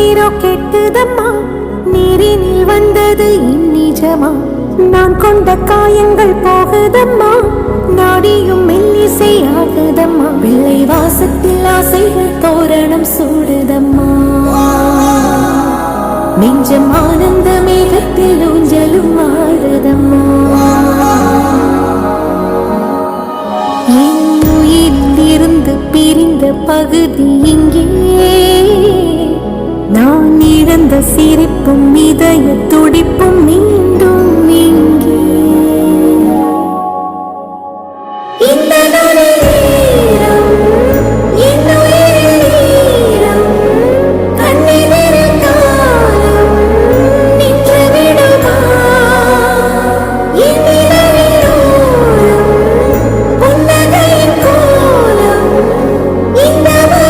நீரோ கெட்டுதம்மா, நீரினில் வந்தது இந்நிஜமா. நான் கொண்ட காயங்கள் போகுதம்மா, நாடியும் மெல்லிசை ஆகுதம்மா. வெள்ளை வாசத்தில் ஆசைகள் தோரணம் சூடுதம்மா. நெஞ்சம் ஆனந்த மேகத்தில் ஊஞ்சலும் ஆடுதம்மா. என் உயிரிலிருந்து பிரிந்த பகுதி இங்கே, நான் இழந்த சிரிப்பும் இதய துடிப்பும்